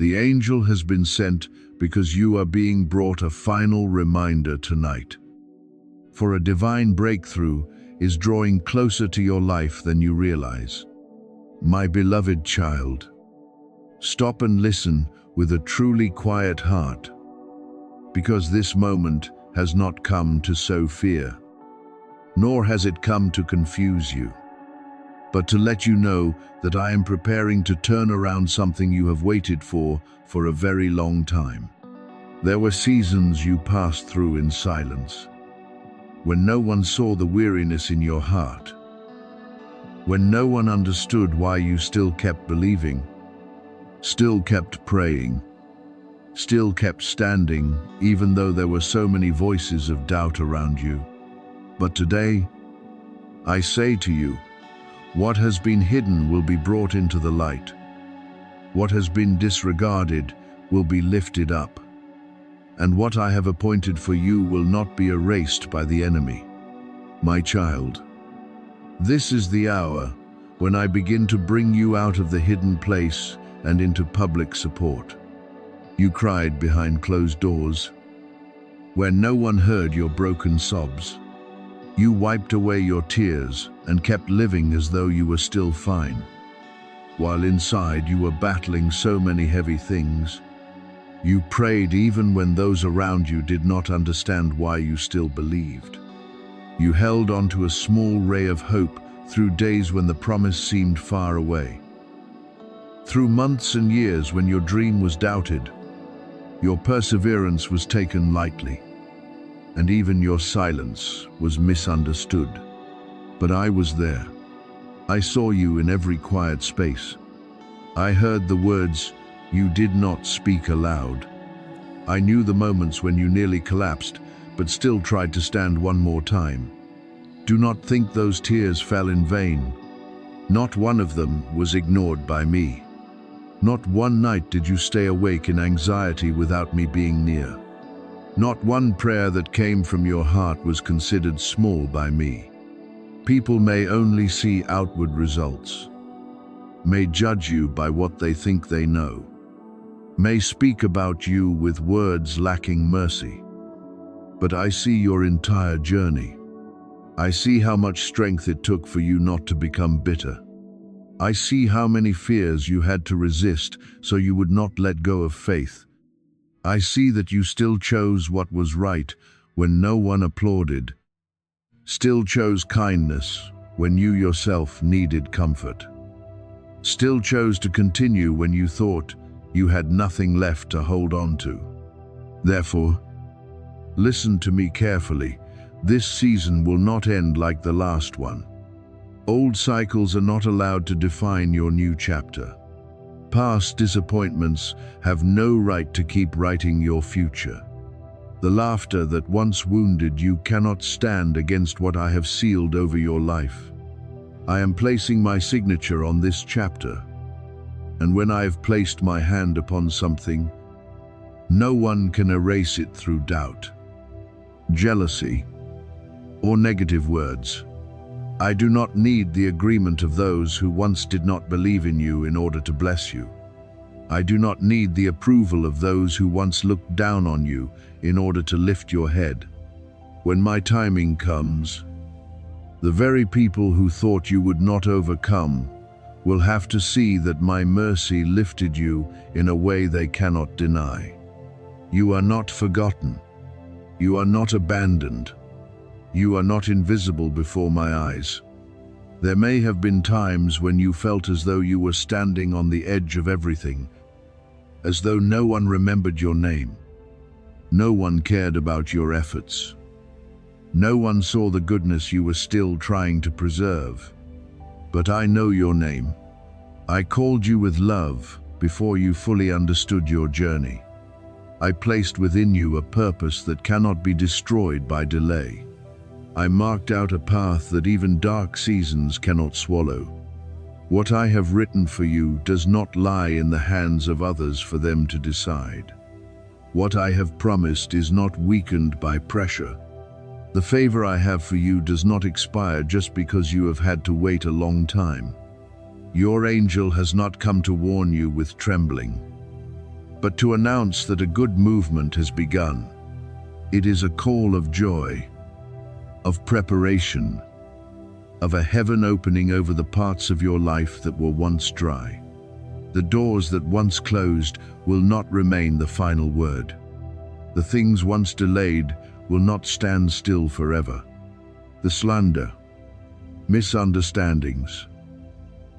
The angel has been sent because you are being brought a final reminder tonight. For a divine breakthrough is drawing closer to your life than you realize. My beloved child, stop and listen with a truly quiet heart, because this moment has not come to sow fear, nor has it come to confuse you, but to let you know that I am preparing to turn around something you have waited for a very long time. There were seasons you passed through in silence, when no one saw the weariness in your heart, when no one understood why you still kept believing, still kept praying, still kept standing, even though there were so many voices of doubt around you. But today, I say to you, what has been hidden will be brought into the light. What has been disregarded will be lifted up. And what I have appointed for you will not be erased by the enemy. My child, this is the hour when I begin to bring you out of the hidden place and into public support. You cried behind closed doors, where no one heard your broken sobs. You wiped away your tears and kept living as though you were still fine, while inside you were battling so many heavy things. You prayed even when those around you did not understand why you still believed. You held on to a small ray of hope through days when the promise seemed far away. Through months and years when your dream was doubted, your perseverance was taken lightly, and even your silence was misunderstood. But I was there. I saw you in every quiet space. I heard the words you did not speak aloud. I knew the moments when you nearly collapsed, but still tried to stand one more time. Do not think those tears fell in vain. Not one of them was ignored by me. Not one night did you stay awake in anxiety without me being near. Not one prayer that came from your heart was considered small by me. People may only see outward results, may judge you by what they think they know, may speak about you with words lacking mercy. But I see your entire journey. I see how much strength it took for you not to become bitter. I see how many fears you had to resist so you would not let go of faith. I see that you still chose what was right when no one applauded, still chose kindness when you yourself needed comfort, still chose to continue when you thought you had nothing left to hold on to. Therefore, listen to me carefully. This season will not end like the last one. Old cycles are not allowed to define your new chapter. Past disappointments have no right to keep writing your future. The laughter that once wounded you cannot stand against what I have sealed over your life. I am placing my signature on this chapter, and when I have placed my hand upon something, no one can erase it through doubt, jealousy, or negative words. I do not need the agreement of those who once did not believe in you in order to bless you. I do not need the approval of those who once looked down on you in order to lift your head. When my timing comes, the very people who thought you would not overcome will have to see that my mercy lifted you in a way they cannot deny. You are not forgotten. You are not abandoned. You are not invisible before my eyes. There may have been times when you felt as though you were standing on the edge of everything, as though no one remembered your name. No one cared about your efforts. No one saw the goodness you were still trying to preserve. But I know your name. I called you with love before you fully understood your journey. I placed within you a purpose that cannot be destroyed by delay. I marked out a path that even dark seasons cannot swallow. What I have written for you does not lie in the hands of others for them to decide. What I have promised is not weakened by pressure. The favor I have for you does not expire just because you have had to wait a long time. Your angel has not come to warn you with trembling. but to announce that a good movement has begun. It is a call of joy, of preparation, of a heaven opening over the parts of your life that were once dry. The doors that once closed will not remain the final word. The things once delayed will not stand still forever. The slander, misunderstandings,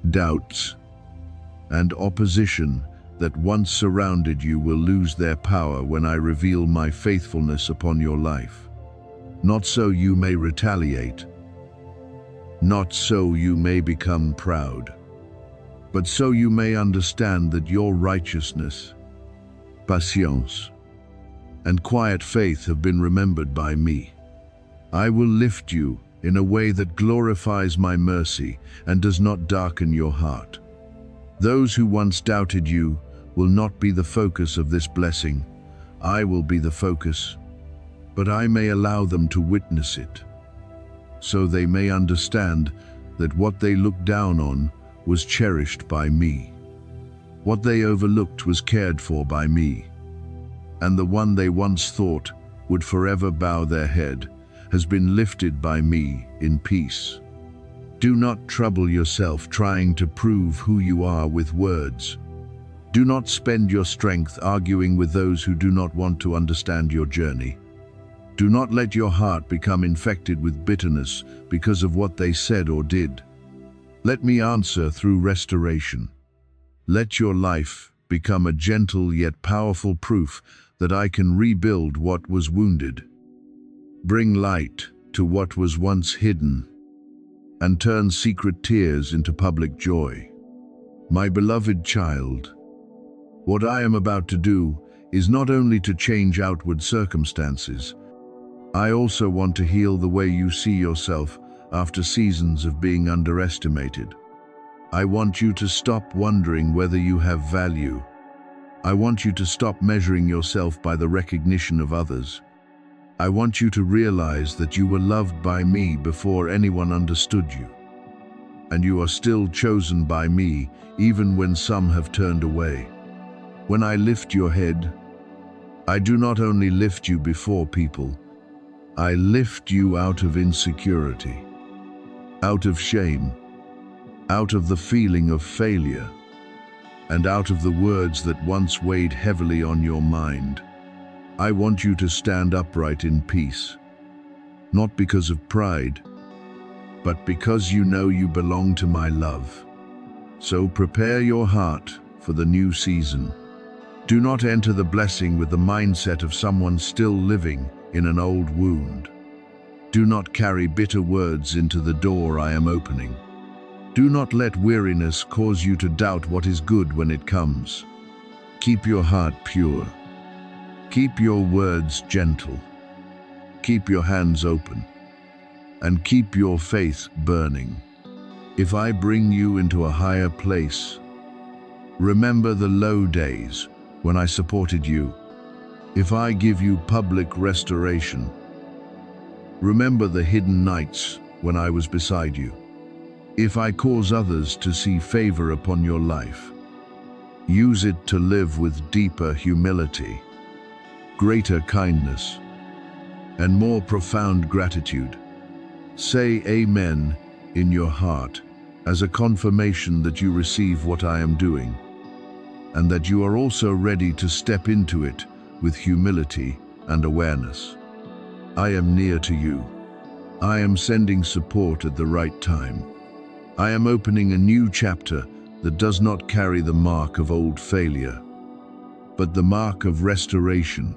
doubts, and opposition that once surrounded you will lose their power when I reveal my faithfulness upon your life. Not so you may retaliate, not so you may become proud, but so you may understand that your righteousness, patience, and quiet faith have been remembered by me. I will lift you in a way that glorifies my mercy and does not darken your heart. Those who once doubted you will not be the focus of this blessing. I will be the focus, but I may allow them to witness it, so they may understand that what they looked down on was cherished by me. What they overlooked was cared for by me, and the one they once thought would forever bow their head has been lifted by me in peace. Do not trouble yourself trying to prove who you are with words. Do not spend your strength arguing with those who do not want to understand your journey. Do not let your heart become infected with bitterness because of what they said or did. Let me answer through restoration. Let your life become a gentle yet powerful proof that I can rebuild what was wounded, bring light to what was once hidden, and turn secret tears into public joy. My beloved child, what I am about to do is not only to change outward circumstances. I also want to heal the way you see yourself after seasons of being underestimated. I want you to stop wondering whether you have value. I want you to stop measuring yourself by the recognition of others. I want you to realize that you were loved by me before anyone understood you. And you are still chosen by me, even when some have turned away. When I lift your head, I do not only lift you before people, I lift you out of insecurity, out of shame, out of the feeling of failure, and out of the words that once weighed heavily on your mind. I want you to stand upright in peace, not because of pride, but because you know you belong to my love. So prepare your heart for the new season. Do not enter the blessing with the mindset of someone still living in an old wound. Do not carry bitter words into the door I am opening. Do not let weariness cause you to doubt what is good when it comes. Keep your heart pure. Keep your words gentle. Keep your hands open. And keep your faith burning. If I bring you into a higher place, remember the low days when I supported you. If I give you public restoration, remember the hidden nights when I was beside you. If I cause others to see favor upon your life, use it to live with deeper humility, greater kindness, and more profound gratitude. Say Amen in your heart as a confirmation that you receive what I am doing, and that you are also ready to step into it with humility and awareness. I am near to you. I am sending support at the right time. I am opening a new chapter that does not carry the mark of old failure, but the mark of restoration,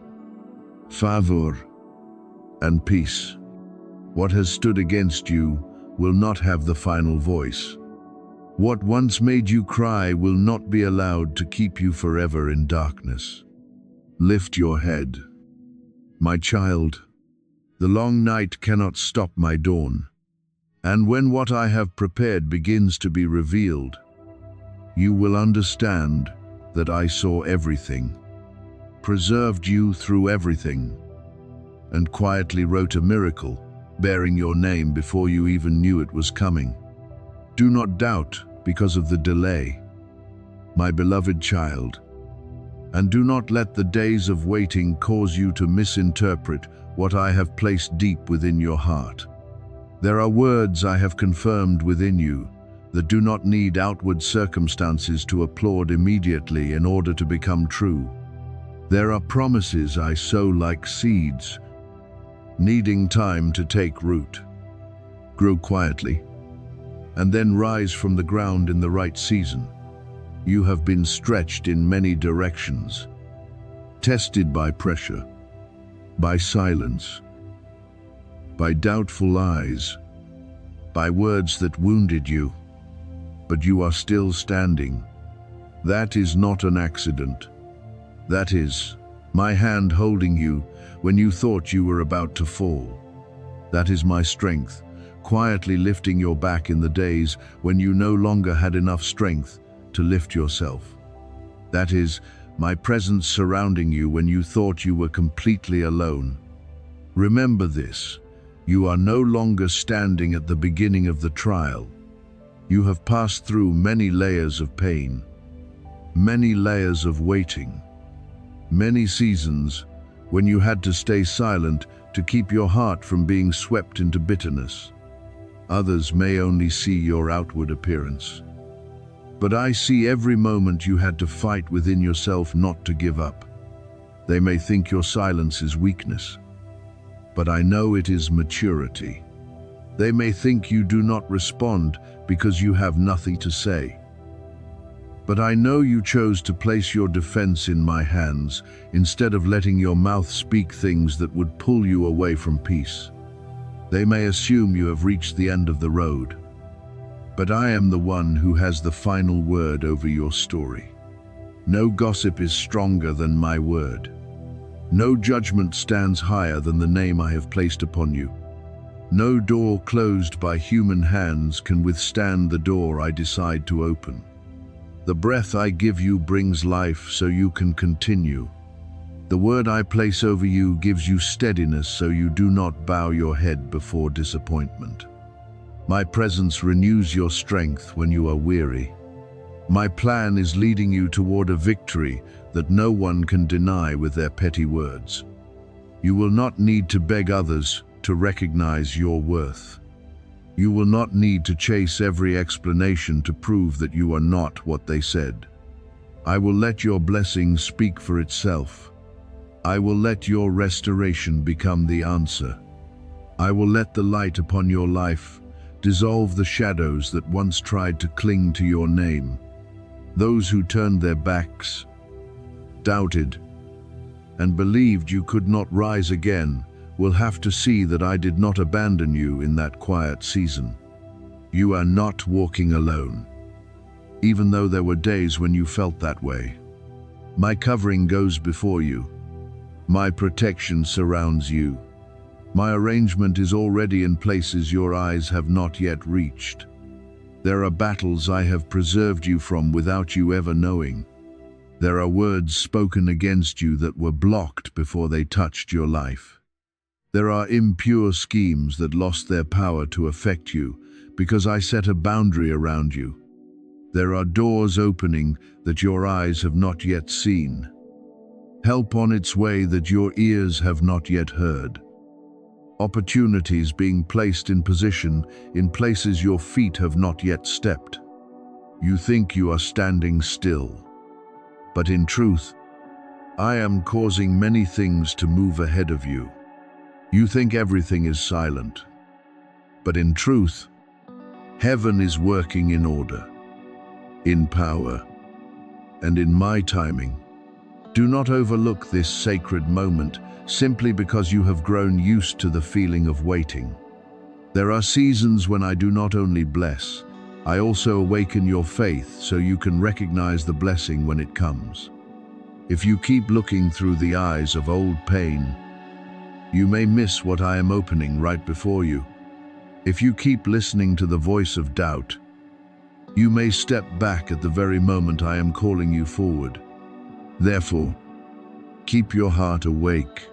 favor, and peace. What has stood against you will not have the final voice. What once made you cry will not be allowed to keep you forever in darkness. Lift your head. My child, the long night cannot stop my dawn. And when what I have prepared begins to be revealed, you will understand that I saw everything, preserved you through everything, and quietly wrote a miracle, bearing your name before you even knew it was coming. Do not doubt because of the delay. My beloved child, And do not let the days of waiting cause you to misinterpret what I have placed deep within your heart. There are words I have confirmed within you that do not need outward circumstances to applaud immediately in order to become true. There are promises I sow like seeds, needing time to take root, grow quietly, and then rise from the ground in the right season. You have been stretched in many directions, tested by pressure, by silence, by doubtful eyes, by words that wounded you, but you are still standing. That is not an accident. That is my hand holding you when you thought you were about to fall. That is my strength, quietly lifting your back in the days when you no longer had enough strength to lift yourself. That is my presence surrounding you when you thought you were completely alone. Remember this: you are no longer standing at the beginning of the trial. You have passed through many layers of pain, many layers of waiting, many seasons when you had to stay silent to keep your heart from being swept into bitterness. Others may only see your outward appearance, but I see every moment you had to fight within yourself not to give up. They may think your silence is weakness, but I know it is maturity. They may think you do not respond because you have nothing to say. But I know you chose to place your defense in my hands instead of letting your mouth speak things that would pull you away from peace. They may assume you have reached the end of the road, but I am the one who has the final word over your story. No gossip is stronger than my word. No judgment stands higher than the name I have placed upon you. No door closed by human hands can withstand the door I decide to open. The breath I give you brings life so you can continue. The word I place over you gives you steadiness so you do not bow your head before disappointment. My presence renews your strength when you are weary. My plan is leading you toward a victory that no one can deny with their petty words. You will not need to beg others to recognize your worth. You will not need to chase every explanation to prove that you are not what they said. I will let your blessing speak for itself. I will let your restoration become the answer. I will let the light upon your life dissolve the shadows that once tried to cling to your name. Those who turned their backs, doubted, and believed you could not rise again will have to see that I did not abandon you in that quiet season. You are not walking alone, even though there were days when you felt that way. My covering goes before you. My protection surrounds you. My arrangement is already in places your eyes have not yet reached. There are battles I have preserved you from without you ever knowing. There are words spoken against you that were blocked before they touched your life. There are impure schemes that lost their power to affect you because I set a boundary around you. There are doors opening that your eyes have not yet seen. Help on its way that your ears have not yet heard. Opportunities being placed in position in places your feet have not yet stepped. You think you are standing still, but in truth, I am causing many things to move ahead of you. You think everything is silent, but in truth, heaven is working in order, in power, and in my timing. Do not overlook this sacred moment simply because you have grown used to the feeling of waiting. There are seasons when I do not only bless, I also awaken your faith so you can recognize the blessing when it comes. If you keep looking through the eyes of old pain, you may miss what I am opening right before you. If you keep listening to the voice of doubt, you may step back at the very moment I am calling you forward. Therefore, keep your heart awake.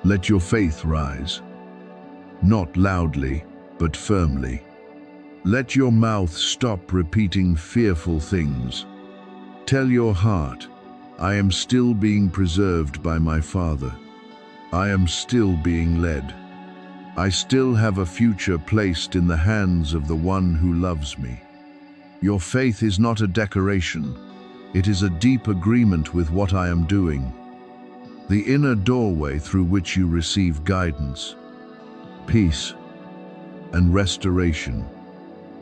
Let your faith rise, not loudly, but firmly. Let your mouth stop repeating fearful things. Tell your heart, I am still being preserved by my Father. I am still being led. I still have a future placed in the hands of the one who loves me. Your faith is not a decoration. It is a deep agreement with what I am doing. The inner doorway through which you receive guidance, peace, and restoration.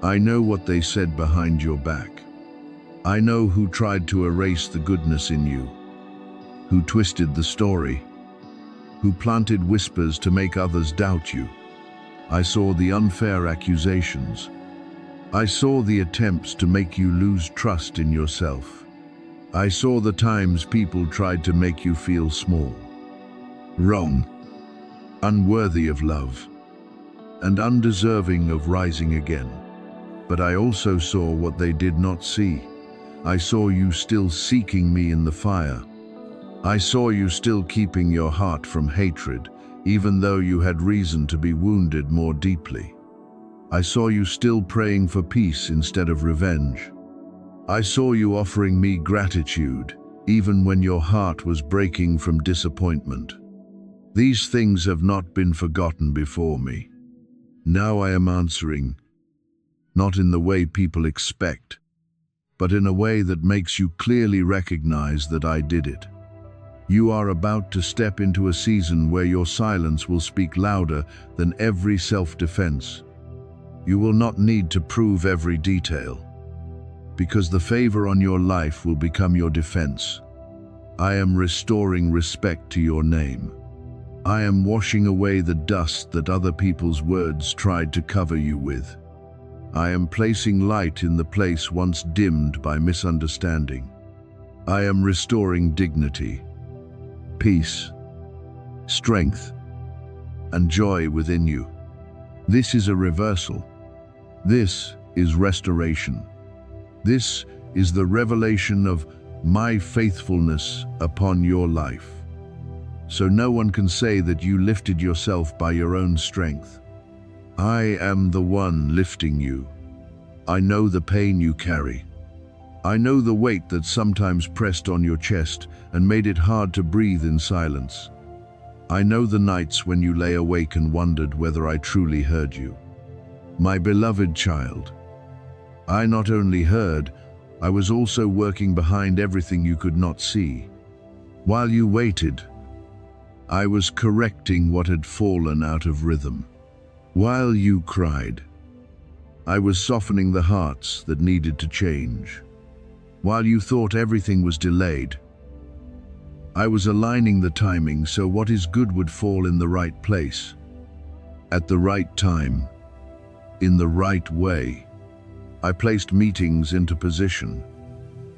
I know what they said behind your back. I know who tried to erase the goodness in you, who twisted the story, who planted whispers to make others doubt you. I saw the unfair accusations. I saw the attempts to make you lose trust in yourself. I saw the times people tried to make you feel small, wrong, unworthy of love, and undeserving of rising again. But I also saw what they did not see. I saw you still seeking me in the fire. I saw you still keeping your heart from hatred, even though you had reason to be wounded more deeply. I saw you still praying for peace instead of revenge. I saw you offering me gratitude, even when your heart was breaking from disappointment. These things have not been forgotten before me. Now I am answering, not in the way people expect, but in a way that makes you clearly recognize that I did it. You are about to step into a season where your silence will speak louder than every self-defense. You will not need to prove every detail, because the favor on your life will become your defense. I am restoring respect to your name. I am washing away the dust that other people's words tried to cover you with. I am placing light in the place once dimmed by misunderstanding. I am restoring dignity, peace, strength, and joy within you. This is a reversal. This is restoration. This is the revelation of my faithfulness upon your life. So no one can say that you lifted yourself by your own strength. I am the one lifting you. I know the pain you carry. I know the weight that sometimes pressed on your chest and made it hard to breathe in silence. I know the nights when you lay awake and wondered whether I truly heard you. My beloved child, I not only heard, I was also working behind everything you could not see. While you waited, I was correcting what had fallen out of rhythm. While you cried, I was softening the hearts that needed to change. While you thought everything was delayed, I was aligning the timing so what is good would fall in the right place, at the right time, in the right way. I placed meetings into position.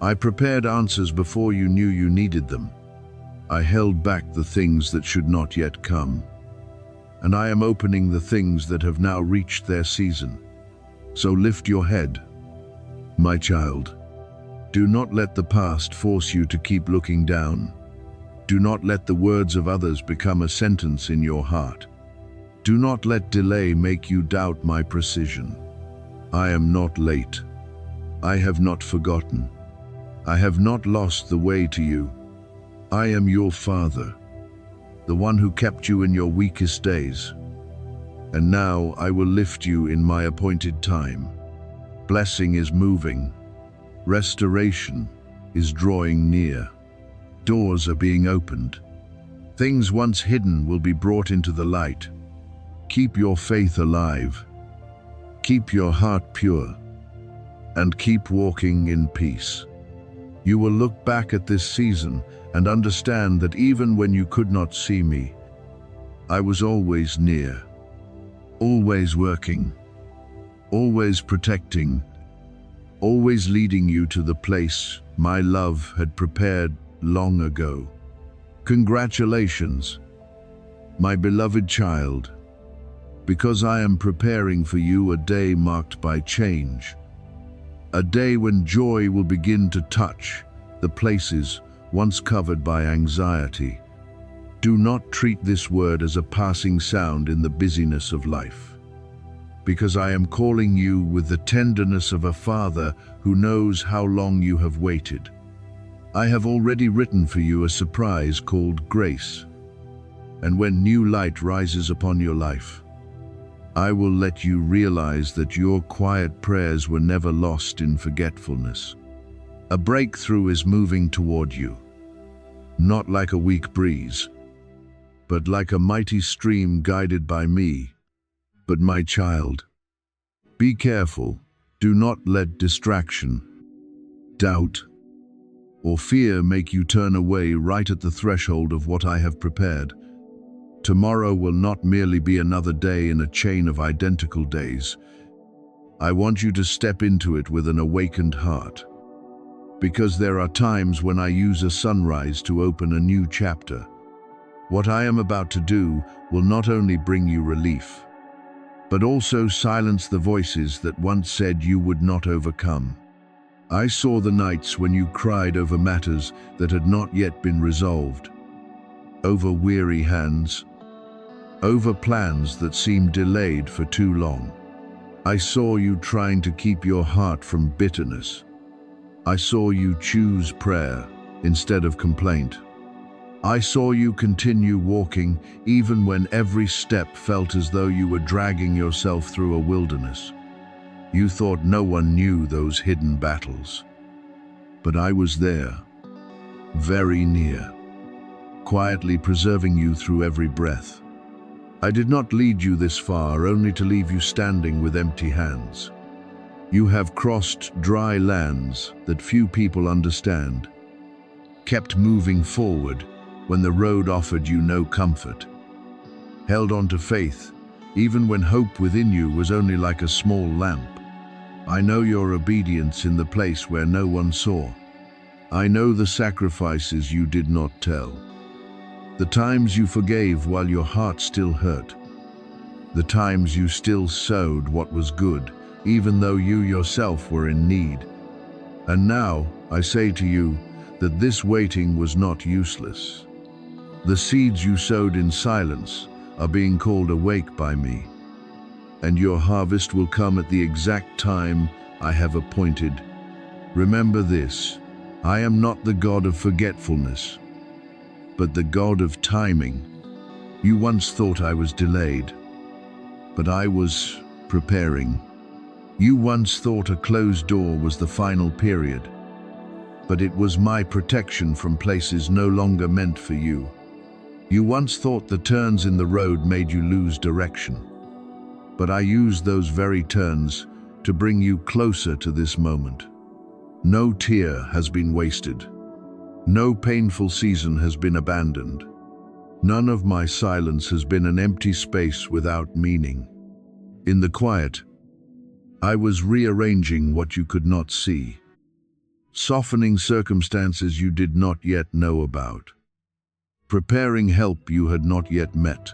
I prepared answers before you knew you needed them. I held back the things that should not yet come. And I am opening the things that have now reached their season. So lift your head, my child. Do not let the past force you to keep looking down. Do not let the words of others become a sentence in your heart. Do not let delay make you doubt my precision. I am not late. I have not forgotten. I have not lost the way to you. I am your Father, the one who kept you in your weakest days. And now I will lift you in my appointed time. Blessing is moving. Restoration is drawing near. Doors are being opened. Things once hidden will be brought into the light. Keep your faith alive. Keep your heart pure. And keep walking in peace. You will look back at this season and understand that even when you could not see me, I was always near, always working, always protecting, always leading you to the place my love had prepared long ago. Congratulations, my beloved child, because I am preparing for you a day marked by change, a day when joy will begin to touch the places once covered by anxiety. Do not treat this word as a passing sound in the busyness of life, because I am calling you with the tenderness of a father who knows how long you have waited. I have already written for you a surprise called grace. And when new light rises upon your life, I will let you realize that your quiet prayers were never lost in forgetfulness. A breakthrough is moving toward you, not like a weak breeze, but like a mighty stream guided by me. But my child, be careful. Do not let distraction, doubt, or fear make you turn away right at the threshold of what I have prepared. Tomorrow will not merely be another day in a chain of identical days. I want you to step into it with an awakened heart, because there are times when I use a sunrise to open a new chapter. What I am about to do will not only bring you relief, but also silence the voices that once said you would not overcome. I saw the nights when you cried over matters that had not yet been resolved, over weary hands, over plans that seemed delayed for too long. I saw you trying to keep your heart from bitterness. I saw you choose prayer instead of complaint. I saw you continue walking even when every step felt as though you were dragging yourself through a wilderness. You thought no one knew those hidden battles. But I was there, very near, quietly preserving you through every breath. I did not lead you this far only to leave you standing with empty hands. You have crossed dry lands that few people understand, kept moving forward when the road offered you no comfort, held on to faith even when hope within you was only like a small lamp. I know your obedience in the place where no one saw. I know the sacrifices you did not tell, the times you forgave while your heart still hurt, the times you still sowed what was good even though you yourself were in need. And now I say to you that this waiting was not useless. The seeds you sowed in silence are being called awake by me, and your harvest will come at the exact time I have appointed. Remember this, I am not the God of forgetfulness, but the God of timing. You once thought I was delayed, but I was preparing. You once thought a closed door was the final period, but it was my protection from places no longer meant for you. You once thought the turns in the road made you lose direction, but I used those very turns to bring you closer to this moment. No tear has been wasted. No painful season has been abandoned. None of my silence has been an empty space without meaning. In the quiet, I was rearranging what you could not see, softening circumstances you did not yet know about, preparing help you had not yet met,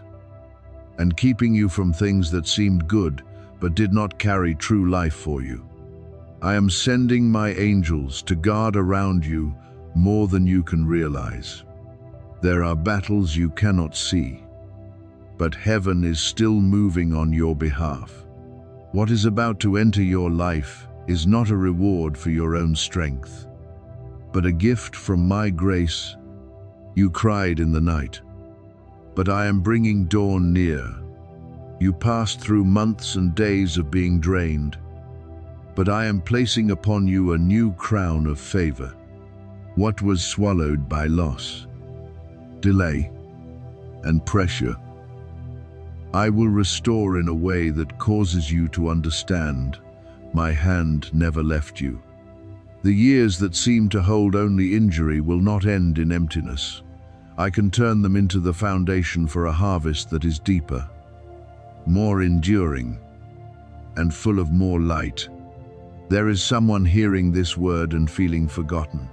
and keeping you from things that seemed good but did not carry true life for you. I am sending my angels to guard around you more than you can realize. There are battles you cannot see, but heaven is still moving on your behalf. What is about to enter your life is not a reward for your own strength, but a gift from my grace. You cried in the night, but I am bringing dawn near. You passed through months and days of being drained, but I am placing upon you a new crown of favor. What was swallowed by loss, delay, and pressure, I will restore in a way that causes you to understand my hand never left you. The years that seem to hold only injury will not end in emptiness. I can turn them into the foundation for a harvest that is deeper, more enduring, and full of more light. There is someone hearing this word and feeling forgotten.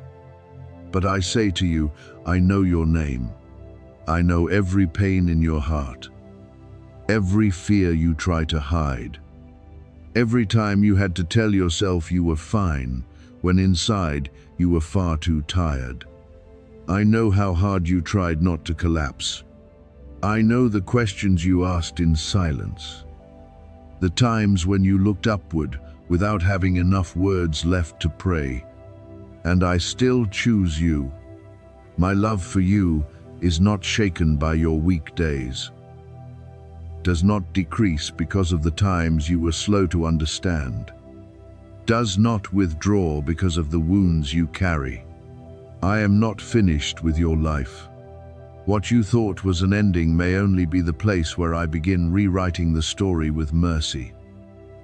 But I say to you, I know your name. I know every pain in your heart, every fear you try to hide, every time you had to tell yourself you were fine when inside you were far too tired. I know how hard you tried not to collapse. I know the questions you asked in silence, the times when you looked upward without having enough words left to pray. and I still choose you. My love for you is not shaken by your weak days, does not decrease because of the times you were slow to understand, does not withdraw because of the wounds you carry. I am not finished with your life. What you thought was an ending may only be the place where I begin rewriting the story with mercy.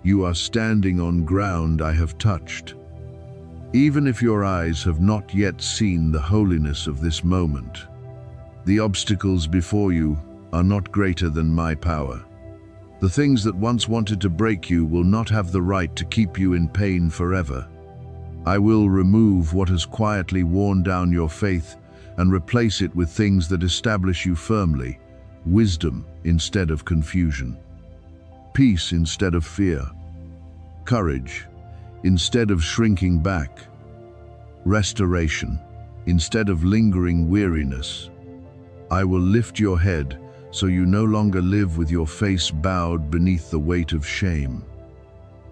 You are standing on ground I have touched. Even if your eyes have not yet seen the holiness of this moment, the obstacles before you are not greater than my power. The things that once wanted to break you will not have the right to keep you in pain forever. I will remove what has quietly worn down your faith and replace it with things that establish you firmly, wisdom instead of confusion, peace instead of fear, courage instead of shrinking back, restoration instead of lingering weariness. I will lift your head so you no longer live with your face bowed beneath the weight of shame,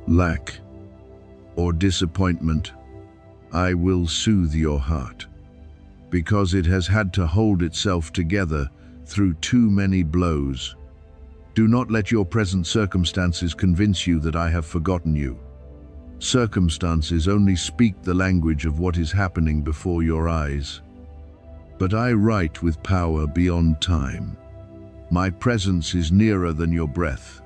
lack, or disappointment. I will soothe your heart, because it has had to hold itself together through too many blows. Do not let your present circumstances convince you that I have forgotten you. Circumstances only speak the language of what is happening before your eyes. But I write with power beyond time. My presence is nearer than your breath,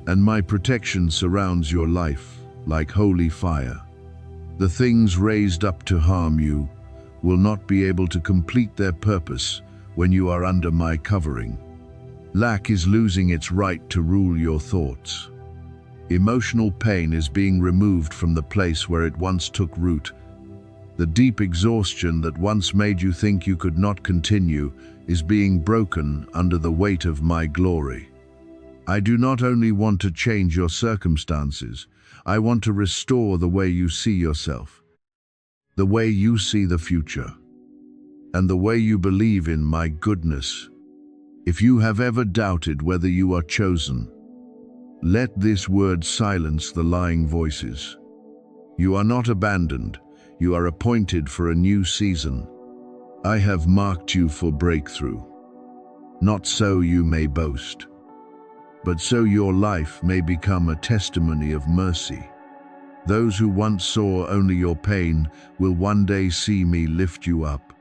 and my protection surrounds your life like holy fire. The things raised up to harm you will not be able to complete their purpose when you are under my covering. Lack is losing its right to rule your thoughts. Emotional pain is being removed from the place where it once took root. The deep exhaustion that once made you think you could not continue is being broken under the weight of my glory. I do not only want to change your circumstances, I want to restore the way you see yourself, the way you see the future, and the way you believe in my goodness. If you have ever doubted whether you are chosen, let this word silence the lying voices. You are not abandoned. You are appointed for a new season. I have marked you for breakthrough, not so you may boast, but so your life may become a testimony of mercy. Those who once saw only your pain will one day see me lift you up.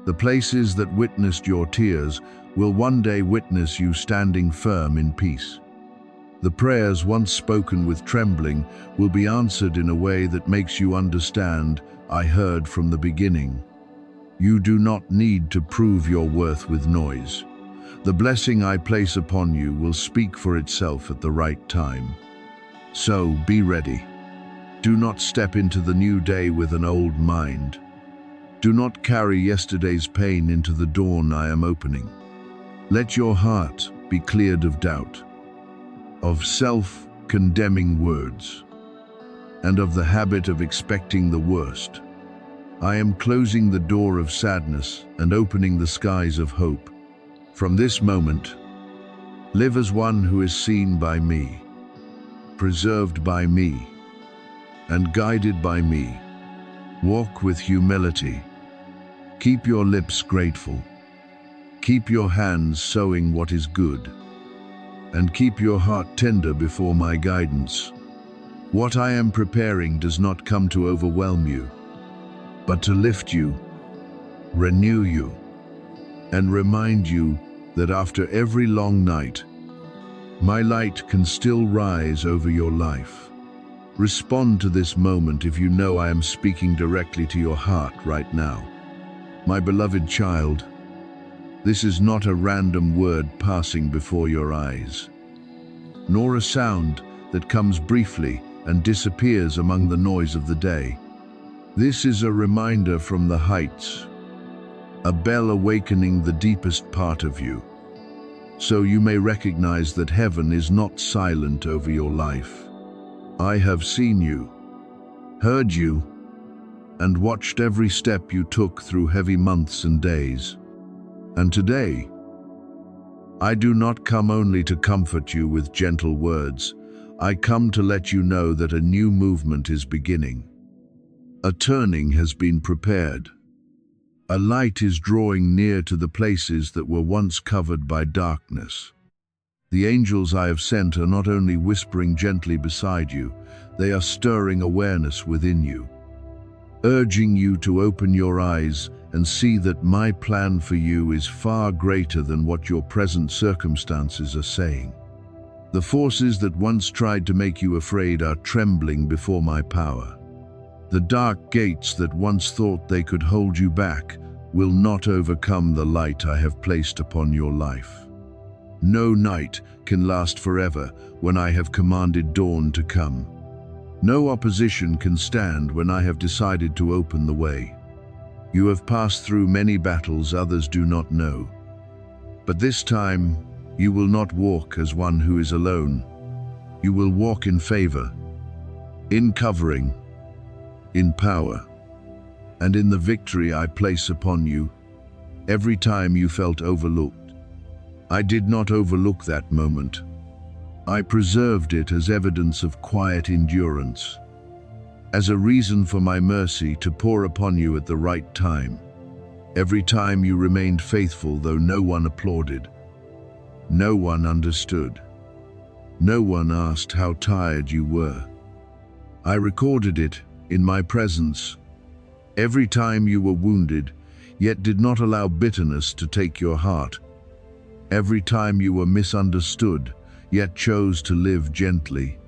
The places that witnessed your tears will one day witness you standing firm in peace. The prayers once spoken with trembling will be answered in a way that makes you understand, I heard from the beginning. You do not need to prove your worth with noise. The blessing I place upon you will speak for itself at the right time. So be ready. Do not step into the new day with an old mind. Do not carry yesterday's pain into the dawn I am opening. Let your heart be cleared of doubt, of self-condemning words, and of the habit of expecting the worst. I am closing the door of sadness and opening the skies of hope. From this moment, live as one who is seen by me, preserved by me, and guided by me. Walk with humility. Keep your lips grateful. Keep your hands sowing what is good, and keep your heart tender before my guidance. What I am preparing does not come to overwhelm you, but to lift you, renew you, and remind you that after every long night, my light can still rise over your life. Respond to this moment if you know I am speaking directly to your heart right now. My beloved child, this is not a random word passing before your eyes, nor a sound that comes briefly and disappears among the noise of the day. This is a reminder from the heights, a bell awakening the deepest part of you, so you may recognize that heaven is not silent over your life. I have seen you, heard you, and watched every step you took through heavy months and days. And today, I do not come only to comfort you with gentle words. I come to let you know that a new movement is beginning. A turning has been prepared. A light is drawing near to the places that were once covered by darkness. The angels I have sent are not only whispering gently beside you, they are stirring awareness within you, urging you to open your eyes and see that my plan for you is far greater than what your present circumstances are saying. The forces that once tried to make you afraid are trembling before my power. The dark gates that once thought they could hold you back will not overcome the light I have placed upon your life. No night can last forever when I have commanded dawn to come. No opposition can stand when I have decided to open the way. You have passed through many battles others do not know. But this time, you will not walk as one who is alone. You will walk in favor, in covering, in power, and in the victory I place upon you. Every time you felt overlooked, I did not overlook that moment. I preserved it as evidence of quiet endurance, as a reason for my mercy to pour upon you at the right time. Every time you remained faithful though no one applauded, no one understood, no one asked how tired you were. I recorded it in my presence. Every time you were wounded, yet did not allow bitterness to take your heart. Every time you were misunderstood, yet chose to live gently.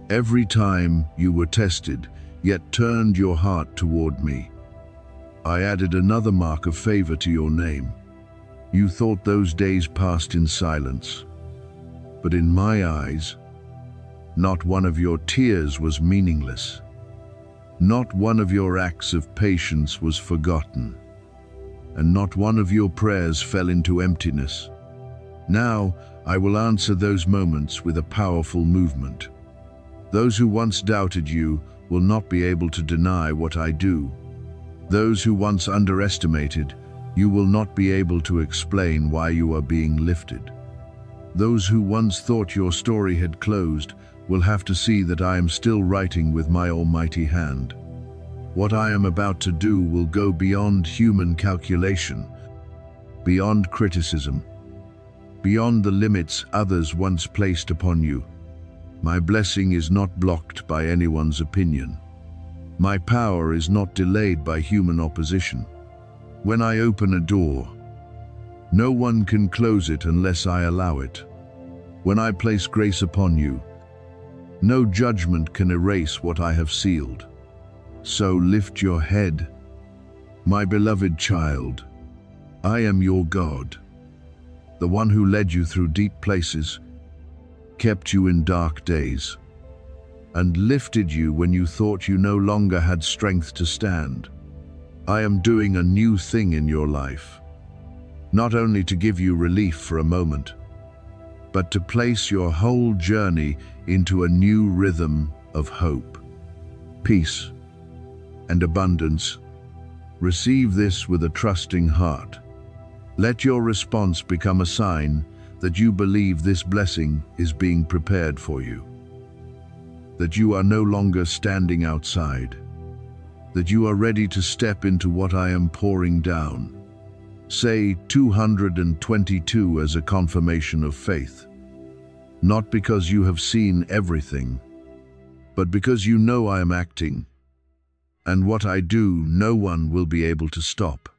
Every time you were tested, yet turned your heart toward me. I added another mark of favor to your name. You thought those days passed in silence. But in my eyes, not one of your tears was meaningless. Not one of your acts of patience was forgotten. And not one of your prayers fell into emptiness. Now, I will answer those moments with a powerful movement. Those who once doubted you will not be able to deny what I do. Those who once underestimated, you will not be able to explain why you are being lifted. Those who once thought your story had closed will have to see that I am still writing with my almighty hand. What I am about to do will go beyond human calculation, beyond criticism, beyond the limits others once placed upon you. My blessing is not blocked by anyone's opinion. My power is not delayed by human opposition. When I open a door, no one can close it unless I allow it. When I place grace upon you, no judgment can erase what I have sealed. So lift your head, my beloved child. I am your God, the one who led you through deep places, kept you in dark days, and lifted you when you thought you no longer had strength to stand. I am doing a new thing in your life, not only to give you relief for a moment, but to place your whole journey into a new rhythm of hope, peace, and abundance. Receive this with a trusting heart. Let your response become a sign that you believe this blessing is being prepared for you, that you are no longer standing outside, that you are ready to step into what I am pouring down. Say 222 as a confirmation of faith, not because you have seen everything, but because you know I am acting, and what I do, no one will be able to stop.